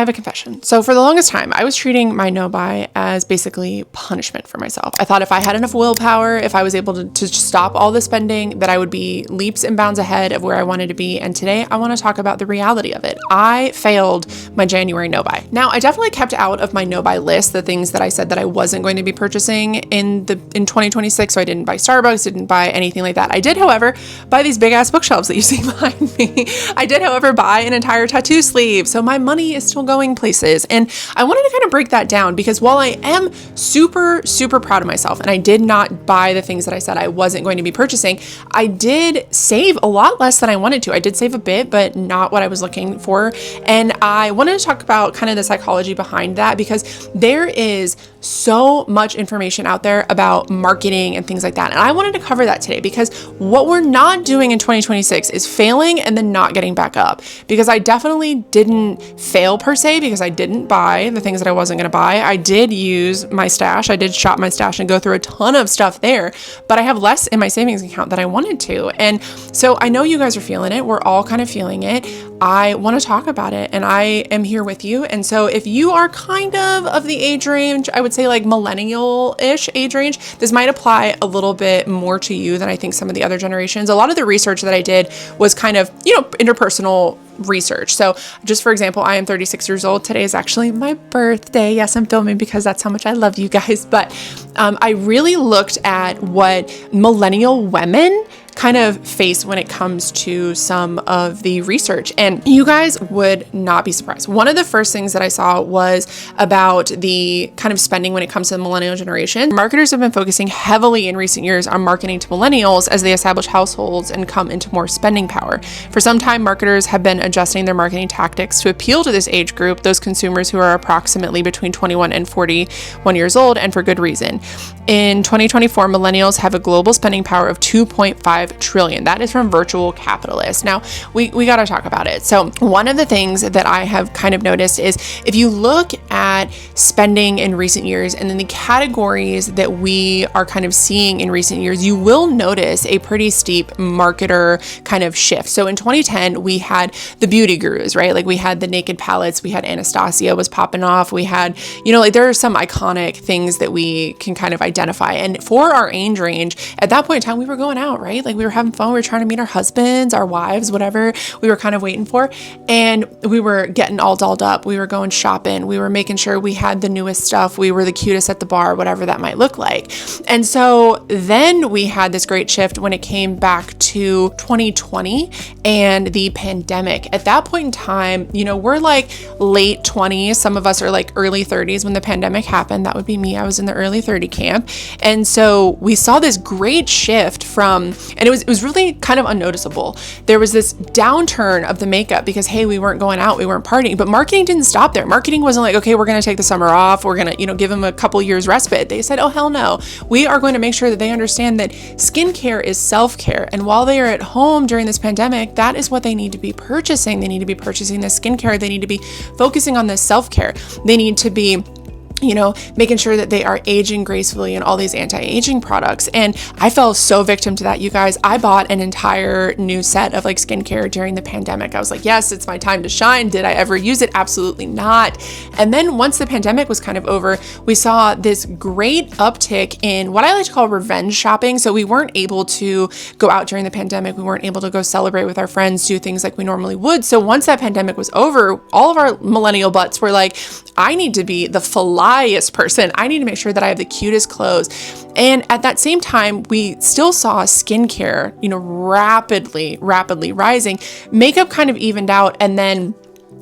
have a confession. So for the longest time, I was treating my no-buy as basically punishment for myself. I thought if I had enough willpower, if I was able to stop all the spending, that I would be leaps and bounds ahead of where I wanted to be. And today I want to talk about the reality of it. I failed my January no-buy. Now, I definitely kept out of my no-buy list the things that I said that I wasn't going to be purchasing in 2026. So I didn't buy Starbucks, didn't buy anything like that. I did, however, buy these big ass bookshelves that you see behind me. I did, however, buy an entire tattoo sleeve. So my money is still going places. And I wanted to kind of break that down because while I am super, super proud of myself and I did not buy the things that I said I wasn't going to be purchasing, I did save a lot less than I wanted to. I did save a bit, but not what I was looking for. And I wanted to talk about kind of the psychology behind that because there is so much information out there about marketing and things like that. And I wanted to cover that today because what we're not doing in 2026 is failing and then not getting back up. Because I definitely didn't fail per se because I didn't buy the things that I wasn't going to buy. I did use my stash. I did shop my stash and go through a ton of stuff there, but I have less in my savings account than I wanted to. And so I know you guys are feeling it. We're all kind of feeling it. I want to talk about it and I am here with you. And so if you are kind of the age range, I would say like millennial-ish age range, this might apply a little bit more to you than I think some of the other generations. A lot of the research that I did was kind of, interpersonal research. So just for example, I am 36 years old. Today is actually my birthday. Yes, I'm filming because that's how much I love you guys. But I really looked at what millennial women kind of face when it comes to some of the research. And you guys would not be surprised. One of the first things that I saw was about the kind of spending when it comes to the millennial generation. Marketers have been focusing heavily in recent years on marketing to millennials as they establish households and come into more spending power. For some time, marketers have been adjusting their marketing tactics to appeal to this age group, those consumers who are approximately between 21 and 41 years old, and for good reason. In 2024, millennials have a global spending power of 2.5 trillion. That is from Virtual Capitalist. Now, we got to talk about it. So one of the things that I have kind of noticed is if you look at spending in recent years and then the categories that we are kind of seeing in recent years, you will notice a pretty steep marketer kind of shift. So in 2010, we had the beauty gurus, right? Like we had the naked palettes, we had Anastasia was popping off. We had, there are some iconic things that we can kind of identify. And for our age range, at that point in time, we were going out, right? Like we were having fun. We were trying to meet our husbands, our wives, whatever we were kind of waiting for. And we were getting all dolled up. We were going shopping. We were making sure we had the newest stuff. We were the cutest at the bar, whatever that might look like. And so then we had this great shift when it came back to 2020 and the pandemic. At that point in time, we're like late 20s. Some of us are like early 30s when the pandemic happened. That would be me. I was in the early 30 camp. And so we saw this great shift and it was really kind of unnoticeable. There was this downturn of the makeup because, hey, we weren't going out, we weren't partying, but marketing didn't stop there. Marketing wasn't like, okay, we're going to take the summer off. We're going to, give them a couple years respite. They said, oh, hell no. We are going to make sure that they understand that skincare is self-care. And while they are at home during this pandemic, that is what they need to be purchasing. They need to be purchasing this skincare. They need to be focusing on this self-care. They need to be making sure that they are aging gracefully and all these anti-aging products. And I fell so victim to that, you guys. I bought an entire new set of like skincare during the pandemic. I was like, yes, it's my time to shine. Did I ever use it? Absolutely not. And then once the pandemic was kind of over, we saw this great uptick in what I like to call revenge shopping. So we weren't able to go out during the pandemic. We weren't able to go celebrate with our friends, do things like we normally would. So once that pandemic was over, all of our millennial butts were like, I need to be the flyest person. I need to make sure that I have the cutest clothes. And at that same time, we still saw skincare, rapidly rising. Makeup kind of evened out. And then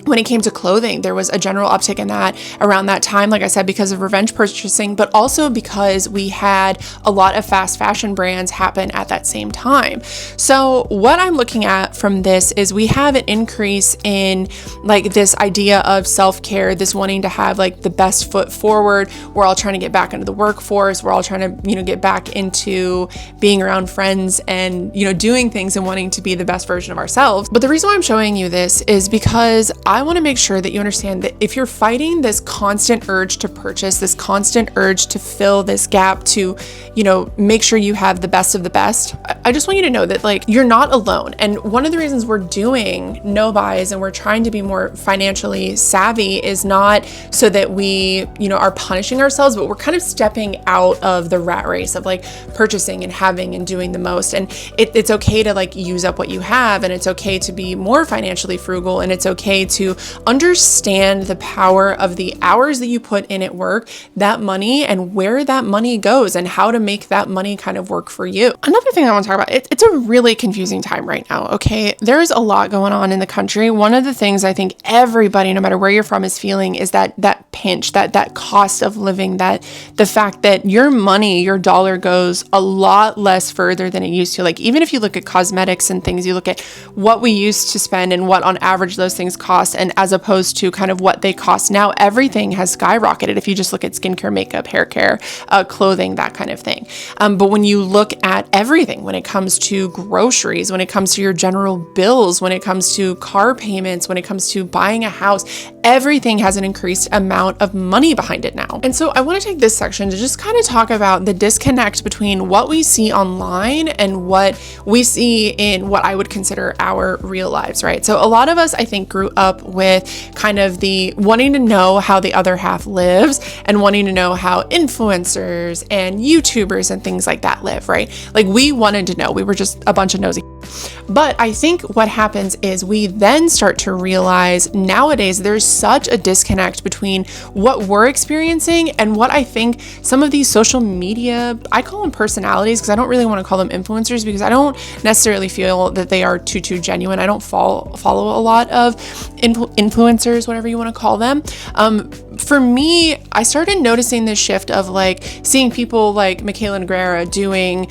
when it came to clothing, there was a general uptick in that around that time, like I said, because of revenge purchasing, but also because we had a lot of fast fashion brands happen at that same time. So what I'm looking at from this is we have an increase in like this idea of self-care, this wanting to have like the best foot forward. We're all trying to get back into the workforce. We're all trying to, get back into being around friends and, doing things and wanting to be the best version of ourselves. But the reason why I'm showing you this is because I want to make sure that you understand that if you're fighting this constant urge to purchase, this constant urge to fill this gap, to, make sure you have the best of the best, I just want you to know that like you're not alone. And one of the reasons we're doing no buys and we're trying to be more financially savvy is not so that we, are punishing ourselves, but we're kind of stepping out of the rat race of like purchasing and having and doing the most. And it's okay to like use up what you have, and it's okay to be more financially frugal, and it's okay to understand the power of the hours that you put in at work, that money, and where that money goes, and how to make that money kind of work for you. Another thing I want to talk about, it's a really confusing time right now, okay? There's a lot going on in the country. One of the things I think everybody, no matter where you're from, is feeling is that pinch, that cost of living, that the fact that your money, your dollar goes a lot less further than it used to. Like even if you look at cosmetics and things, you look at what we used to spend and what on average those things cost, and as opposed to kind of what they cost now, everything has skyrocketed. If you just look at skincare, makeup, hair care, clothing, that kind of thing. But when you look at everything, when it comes to groceries, when it comes to your general bills, when it comes to car payments, when it comes to buying a house, everything has an increased amount of money behind it now. And so I want to take this section to just kind of talk about the disconnect between what we see online and what we see in what I would consider our real lives, right? So a lot of us, I think, grew up with kind of the wanting to know how the other half lives and wanting to know how influencers and YouTubers and things like that live, right? Like we wanted to know. We were just a bunch of nosy. But I think what happens is we then start to realize nowadays there's such a disconnect between what we're experiencing and what I think some of these social media, I call them personalities because I don't really want to call them influencers because I don't necessarily feel that they are too genuine. I don't follow a lot of influencers, whatever you want to call them. For me, I started noticing this shift of like seeing people like Michaela Negrera doing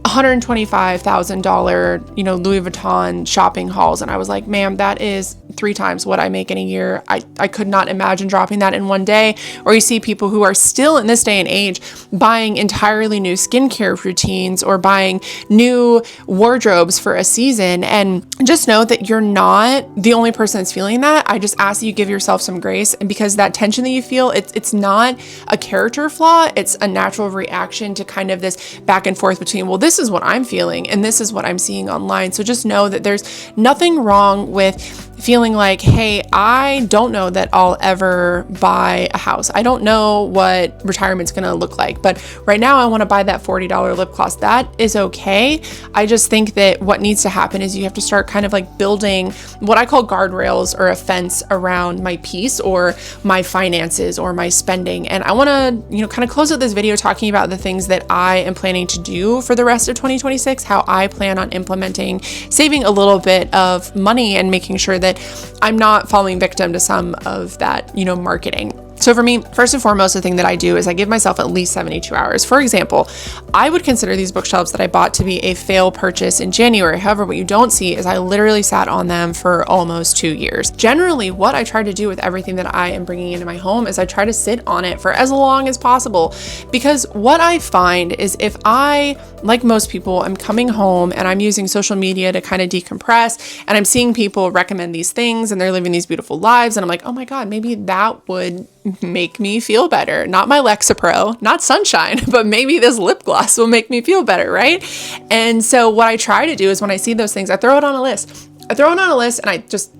$125,000, Louis Vuitton shopping hauls. And I was like, ma'am, that is 3 times what I make in a year. I could not imagine dropping that in one day. Or you see people who are still in this day and age buying entirely new skincare routines or buying new wardrobes for a season. And just know that you're not the only person that's feeling that. I just ask that you give yourself some grace. And because that tension that you feel, it's not a character flaw. It's a natural reaction to kind of this back and forth between, well, this is what I'm feeling and this is what I'm seeing online. So just know that there's nothing wrong with feeling like, hey, I don't know that I'll ever buy a house. I don't know what retirement's going to look like, but right now I want to buy that $40 lip gloss. That is okay. I just think that what needs to happen is you have to start kind of like building what I call guardrails or a fence around my peace or my finances or my spending. And I want to, kind of close out this video talking about the things that I am planning to do for the rest of 2026, how I plan on implementing saving a little bit of money and making sure that I'm not falling victim to some of that, marketing. So for me, first and foremost, the thing that I do is I give myself at least 72 hours. For example, I would consider these bookshelves that I bought to be a fail purchase in January. However, what you don't see is I literally sat on them for almost 2 years. Generally, what I try to do with everything that I am bringing into my home is I try to sit on it for as long as possible. Because what I find is if I, like most people, I'm coming home and I'm using social media to kind of decompress and I'm seeing people recommend these things and they're living these beautiful lives. And I'm like, oh my God, maybe that would make me feel better. Not my Lexapro, not sunshine, but maybe this lip gloss will make me feel better, right? And so what I try to do is when I see those things, I throw it on a list. And I just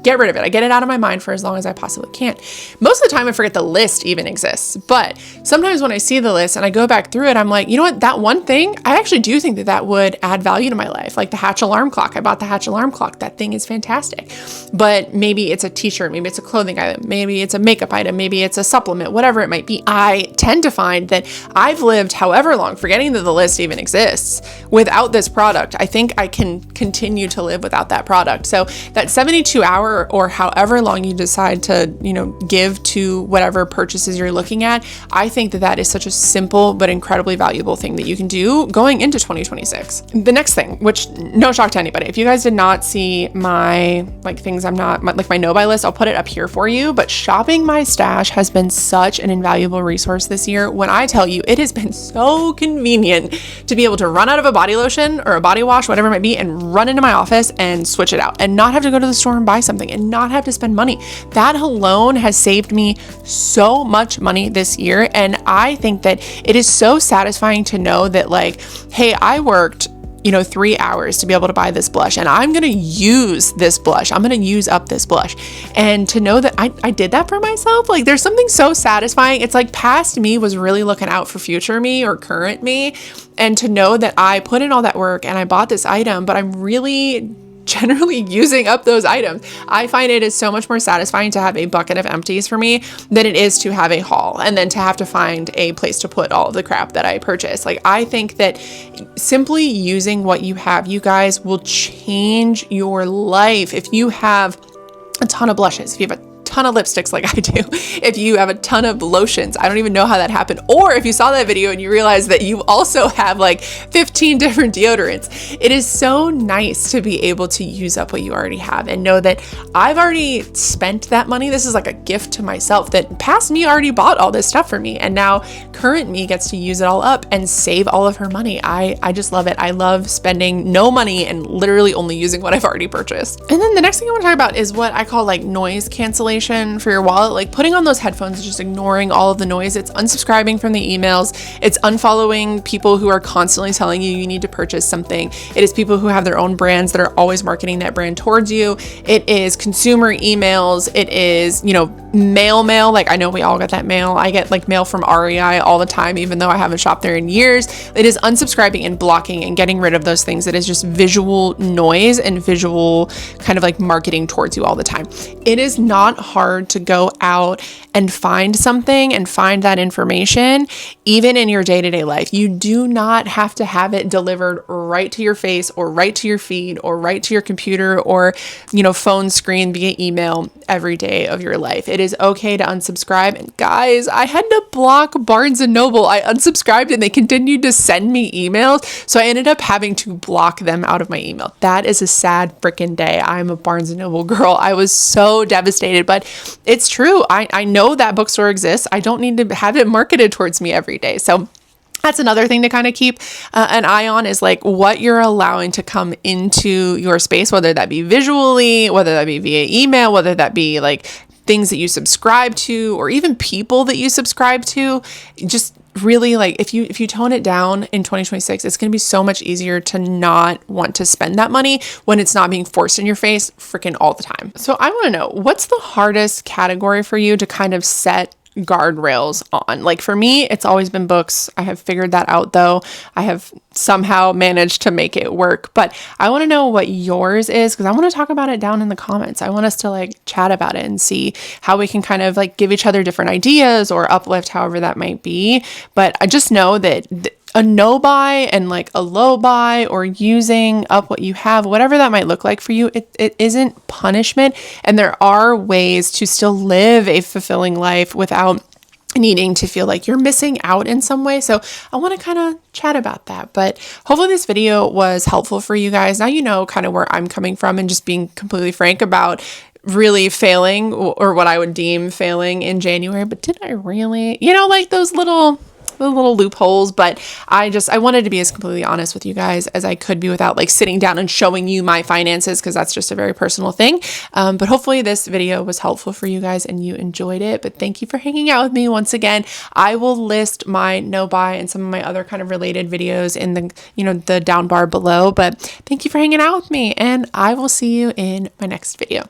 get rid of it. I get it out of my mind for as long as I possibly can. Most of the time I forget the list even exists, but sometimes when I see the list and I go back through it, I'm like, you know what, that one thing, I actually do think that would add value to my life. Like the Hatch alarm clock. I bought the Hatch alarm clock. That thing is fantastic. But maybe it's a t-shirt, maybe it's a clothing item, maybe it's a makeup item, maybe it's a supplement, whatever it might be. I tend to find that I've lived however long, forgetting that the list even exists, without this product. I think I can continue to live without that product. So that 72-hour or however long you decide to, give to whatever purchases you're looking at, I think that is such a simple but incredibly valuable thing that you can do going into 2026. The next thing, which no shock to anybody, if you guys did not see my things my no-buy list, I'll put it up here for you, but shopping my stash has been such an invaluable resource this year. When I tell you, it has been so convenient to be able to run out of a body lotion or a body wash, whatever it might be, and run into my office and switch it out and not have to go to the store and buy something something and not have to spend money. That alone has saved me so much money this year. And I think that it is so satisfying to know that like, hey, I worked 3 hours to be able to buy this blush, and I'm going to use this blush. I'm going to use up this blush. And to know that I did that for myself, like there's something so satisfying. It's like past me was really looking out for future me or current me. And to know that I put in all that work and I bought this item, but I'm really generally using up those items. I find it is so much more satisfying to have a bucket of empties for me than it is to have a haul and then to have to find a place to put all of the crap that I purchased. Like I think that simply using what you have, you guys, will change your life. If you have a ton of blushes, if you have a ton of lipsticks like I do, if you have a ton of lotions, I don't even know how that happened. Or if you saw that video and you realize that you also have like 15 different deodorants, it is so nice to be able to use up what you already have and know that I've already spent that money. This is like a gift to myself that past me already bought all this stuff for me. And now current me gets to use it all up and save all of her money. I just love it. I love spending no money and literally only using what I've already purchased. And then the next thing I want to talk about is what I call like noise cancellation for your wallet. Like putting on those headphones, just ignoring all of the noise. It's unsubscribing from the emails. It's unfollowing people who are constantly telling you need to purchase something. It is people who have their own brands that are always marketing that brand towards you. It is consumer emails. It is, mail. Like I know we all get that mail. I get like mail from REI all the time, even though I haven't shopped there in years. It is unsubscribing and blocking and getting rid of those things that is just visual noise and visual kind of like marketing towards you all the time. It is not hard to go out and find something and find that information, even in your day-to-day life. You do not have to have it delivered right to your face or right to your feed or right to your computer or, phone screen via email every day of your life. It is okay to unsubscribe. And guys, I had to block Barnes & Noble. I unsubscribed and they continued to send me emails. So I ended up having to block them out of my email. That is a sad freaking day. I'm a Barnes & Noble girl. I was so devastated, but it's true. I know that bookstore exists. I don't need to have it marketed towards me every day. So that's another thing to kind of keep an eye on, is like what you're allowing to come into your space, whether that be visually, whether that be via email, whether that be like things that you subscribe to, or even people that you subscribe to. Just really, like, if you tone it down in 2026, it's going to be so much easier to not want to spend that money when it's not being forced in your face freaking all the time. So I want to know, what's the hardest category for you to kind of set guardrails on? Like for me, it's always been books. I have figured that out though. I have somehow managed to make it work, but I want to know what yours is, because I want to talk about it down in the comments. I want us to like chat about it and see how we can kind of like give each other different ideas or uplift, however that might be. But I just know that a no buy and like a low buy, or using up what you have, whatever that might look like for you, it isn't punishment. And there are ways to still live a fulfilling life without needing to feel like you're missing out in some way. So I want to kind of chat about that. But hopefully this video was helpful for you guys. Now you know kind of where I'm coming from, and just being completely frank about really failing, or what I would deem failing in January. But did I really, like those little loopholes? But I wanted to be as completely honest with you guys as I could be without like sitting down and showing you my finances, because that's just a very personal thing. But hopefully this video was helpful for you guys and you enjoyed it. But thank you for hanging out with me once again. I will list my no buy and some of my other kind of related videos in the down bar below. But thank you for hanging out with me, and I will see you in my next video.